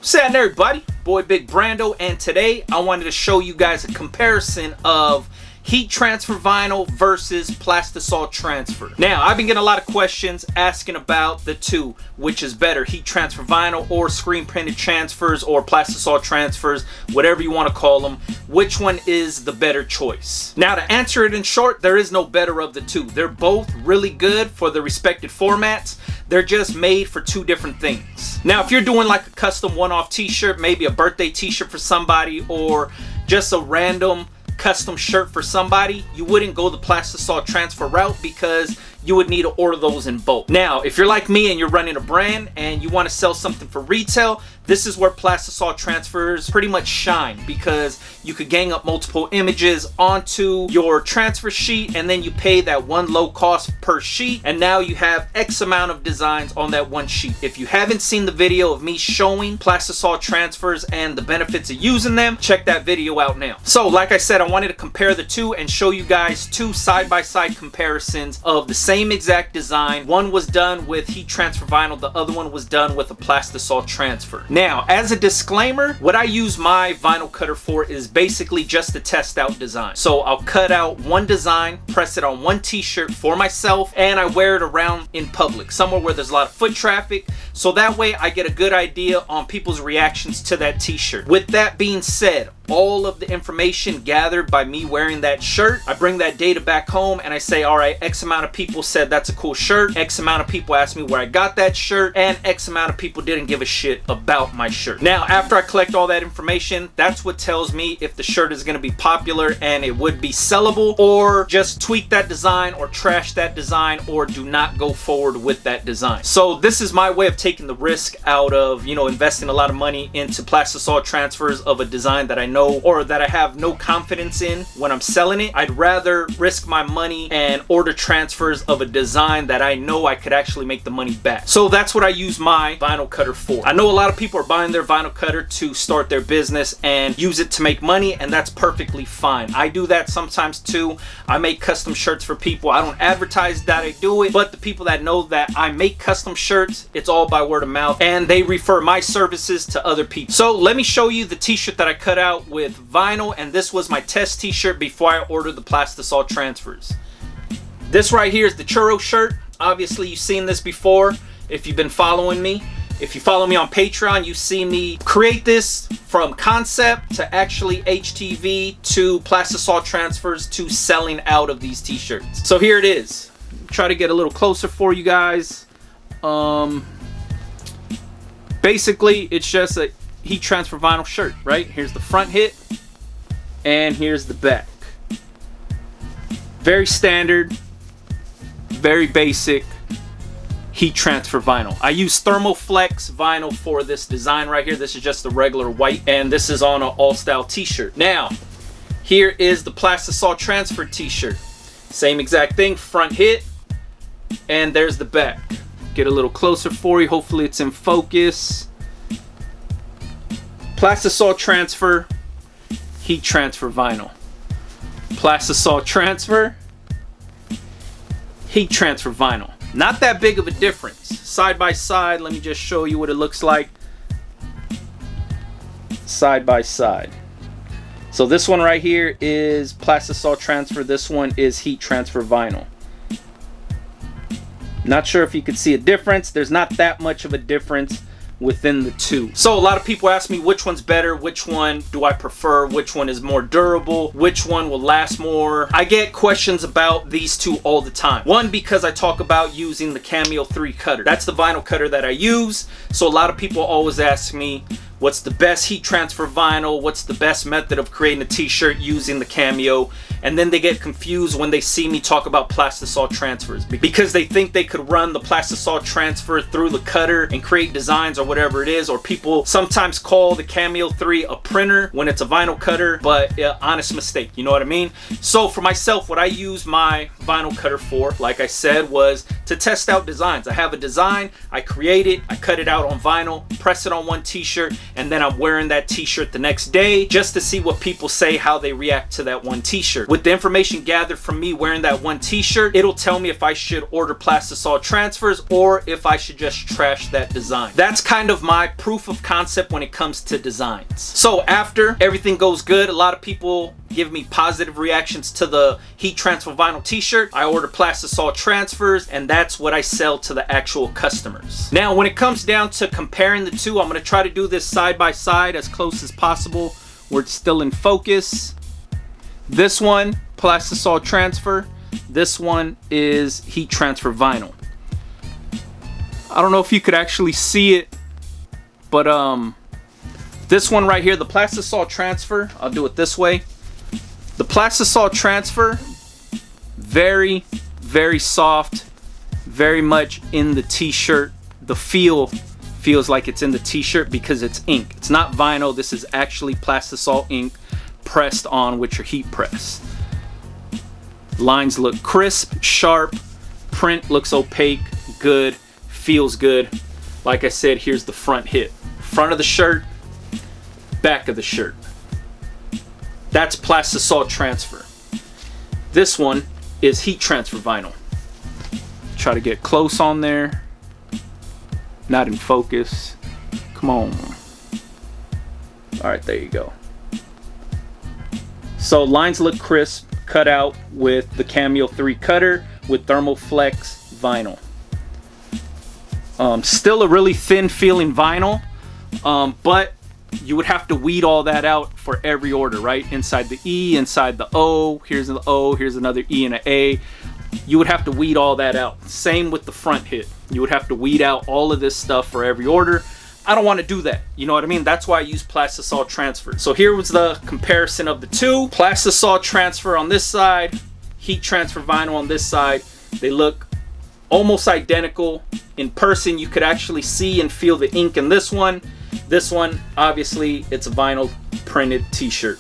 What's happening, everybody? Boy Big Brando, and today I wanted to show you guys a comparison of heat transfer vinyl versus Plastisol transfer. Now, I've been getting a lot of questions asking about the two, which is better, heat transfer vinyl or screen printed transfers or Plastisol transfers, whatever you want to call them. Which one is the better choice? Now, to answer it in short, there is no better of the two. They're both really good for the respected formats. They're just made for two different things. Now, if you're doing like a custom one-off t-shirt, maybe a birthday t-shirt for somebody, or just a random custom shirt for somebody, you wouldn't go the Plastisol transfer route because you would need to order those in bulk. Now, if you're like me and you're running a brand and you want to sell something for retail, this is where Plastisol transfers pretty much shine, because you could gang up multiple images onto your transfer sheet and then you pay that one low cost per sheet, and now you have X amount of designs on that one sheet. If you haven't seen the video of me showing Plastisol transfers and the benefits of using them, check that video out now. So like I said, I wanted to compare the two and show you guys two side-by-side comparisons of the same exact design. One was done with heat transfer vinyl, the other one was done with a Plastisol transfer. Now, as a disclaimer, what I use my vinyl cutter for is basically just to test out design. So I'll cut out one design, press it on one t-shirt for myself, and I wear it around in public, somewhere where there's a lot of foot traffic, so that way I get a good idea on people's reactions to that t-shirt. With that being said, all of the information gathered by me wearing that shirt, I bring that data back home and I say, all right, X amount of people said that's a cool shirt, X amount of people asked me where I got that shirt, and X amount of people didn't give a shit about my shirt. Now, after I collect all that information, that's what tells me if the shirt is going to be popular and it would be sellable, or just tweak that design or trash that design or do not go forward with that design. So this is my way of taking the risk out of, investing a lot of money into Plastisol transfers of a design that I know or that I have no confidence in when I'm selling it. I'd rather risk my money and order transfers of a design that I know I could actually make the money back. So that's what I use my vinyl cutter for. I know a lot of people are buying their vinyl cutter to start their business and use it to make money, and that's perfectly fine. I do that sometimes too. I make custom shirts for people. I don't advertise that I do it, but the people that know that I make custom shirts, it's all by word of mouth, and they refer my services to other people. So let me show you the t-shirt that I cut out with vinyl, and this was my test t-shirt before I ordered the Plastisol transfers. This right here is the Churro Shirt. Obviously you've seen this before if you've been following me. If you follow me on Patreon, you see me create this from concept to actually HTV to Plastisol transfers to selling out of these t-shirts. So here it is. Try to get a little closer for you guys. Basically it's just a heat transfer vinyl shirt, right? Here's the front hit and here's the back. Very standard, very basic heat transfer vinyl. I use ThermoFlex vinyl for this design right here. This is just the regular white, and this is on an all-style t-shirt. Now, here is the Plastisol transfer t-shirt. Same exact thing, front hit, and there's the back. Get a little closer for you, hopefully it's in focus. Plastisol transfer, heat transfer vinyl. Plastisol transfer, heat transfer vinyl. Not that big of a difference. Side by side, let me just show you what it looks like. Side by side. So this one right here is Plastisol transfer. This one is heat transfer vinyl. Not sure if you could see a difference. There's not that much of a difference within the two. So a lot of people ask me which one's better, which one do I prefer, which one is more durable, which one will last more. I get questions about these two all the time. One, because I talk about using the Cameo 3 cutter. That's the vinyl cutter that I use. So a lot of people always ask me, what's the best heat transfer vinyl? What's the best method of creating a t-shirt using the Cameo? And then they get confused when they see me talk about Plastisol transfers, because they think they could run the Plastisol transfer through the cutter and create designs or whatever it is. Or people sometimes call the Cameo 3 a printer when it's a vinyl cutter, but honest mistake, you know what I mean? So for myself, what I use my vinyl cutter for, like I said, was to test out designs. I have a design, I create it, I cut it out on vinyl, press it on one t-shirt, and then I'm wearing that t-shirt the next day just to see what people say, how they react to that one t-shirt. With the information gathered from me wearing that one t-shirt, it'll tell me if I should order Plastisol transfers or if I should just trash that design. That's kind of my proof of concept when it comes to designs. So after everything goes good, a lot of people give me positive reactions to the heat transfer vinyl t-shirt. I order Plastisol transfers, and that's what I sell to the actual customers. Now, when it comes down to comparing the two, I'm going to try to do this side by side as close as possible where it's still in focus. This one, Plastisol transfer. This one is heat transfer vinyl. I don't know if you could actually see it, but this one right here, the Plastisol transfer, I'll do it this way. The Plastisol transfer, very, very soft, very much in the t-shirt. The feel feels like it's in the t-shirt because it's ink. It's not vinyl. This is actually Plastisol ink pressed on with your heat press. Lines look crisp, sharp. Print looks opaque, good, feels good. Like I said, here's the front hit. Front of the shirt, back of the shirt. That's Plastisol transfer. This one is heat transfer vinyl. Try to get close on there. Not in focus. Come on. All right, there you go. So lines look crisp, cut out with the Cameo 3 cutter with ThermoFlex vinyl. Still a really thin feeling vinyl, but you would have to weed all that out for every order, right? Inside the E, inside the O, here's the O, here's another E and an A. You would have to weed all that out. Same with the front hit. You would have to weed out all of this stuff for every order. I don't want to do that. You know what I mean? That's why I use Plastisol transfer. So here was the comparison of the two. Plastisol transfer on this side, heat transfer vinyl on this side. They look almost identical. In person, you could actually see and feel the ink in this one. This one, obviously, it's a vinyl printed t-shirt.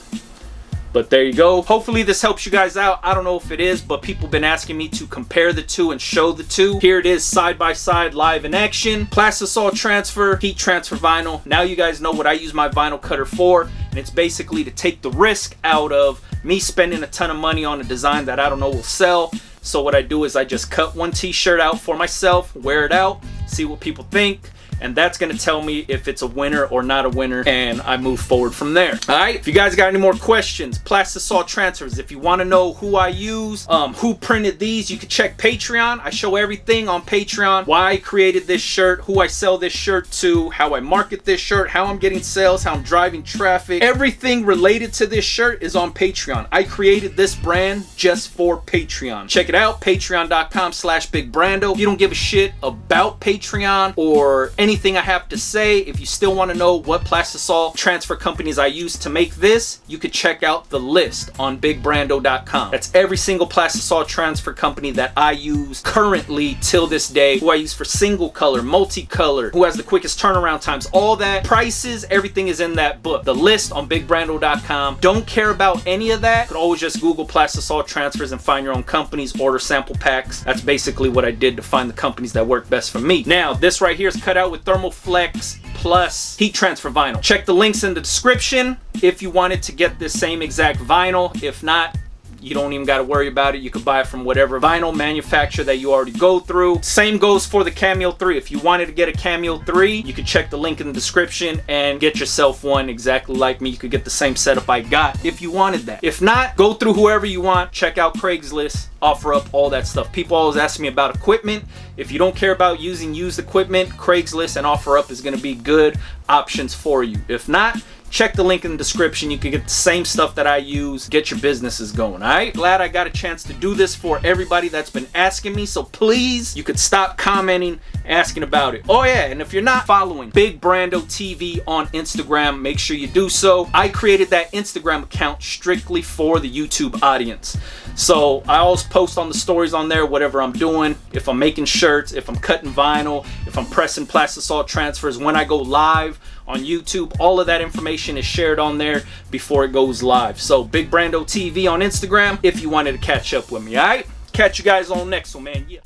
But there you go. Hopefully this helps you guys out. I don't know if it is, but people have been asking me to compare the two and show the two. Here it is side by side, live in action. Plastisol transfer, heat transfer vinyl. Now you guys know what I use my vinyl cutter for, and it's basically to take the risk out of me spending a ton of money on a design that I don't know will sell. So what I do is I just cut one t-shirt out for myself, wear it out, see what people think, and that's gonna tell me if it's a winner or not a winner, and I move forward from there. All right, if you guys got any more questions, Plastisol transfers, if you want to know who I use, who printed these, you can check Patreon. I show everything on Patreon, why I created this shirt, who I sell this shirt to, how I market this shirt, how I'm getting sales, how I'm driving traffic. Everything related to this shirt is on Patreon. I created this brand just for Patreon. Check it out, patreon.com/BigBrando. If you don't give a shit about Patreon or anything I have to say, if you still want to know what Plastisol transfer companies I use to make this, you could check out the list on BigBrando.com. That's every single Plastisol transfer company that I use currently till this day, who I use for single color, multicolor, who has the quickest turnaround times, all that, prices, everything is in that book. The list on BigBrando.com. Don't care about any of that. You could always just Google Plastisol transfers and find your own companies, order sample packs. That's basically what I did to find the companies that work best for me. Now, this right here is cut out with ThermoFlex plus heat transfer vinyl. Check the links in the description if you wanted to get this same exact vinyl. If not, you don't even got to worry about it. You could buy it from whatever vinyl manufacturer that you already go through. Same goes for the Cameo 3. If you wanted to get a Cameo 3, you could check the link in the description and get yourself one exactly like me. You could get the same setup I got if you wanted that. If not, go through whoever you want. Check out Craigslist, offer up all that stuff. People always ask me about equipment. If you don't care about using used equipment, Craigslist and OfferUp is going to be good options for you. If not, check the link in the description. You can get the same stuff that I use. Get your businesses going, all right? Glad I got a chance to do this for everybody that's been asking me. So please, you could stop commenting, asking about it. Oh yeah, and if you're not following Big Brando TV on Instagram, make sure you do so. I created that Instagram account strictly for the YouTube audience. So I always post on the stories on there whatever I'm doing. If I'm making shirts, if I'm cutting vinyl, if I'm pressing Plastisol transfers, when I go live on YouTube, all of that information is shared on there before it goes live. So Big Brando TV on Instagram if you wanted to catch up with me, all right? Catch you guys on next one, man. Yeah.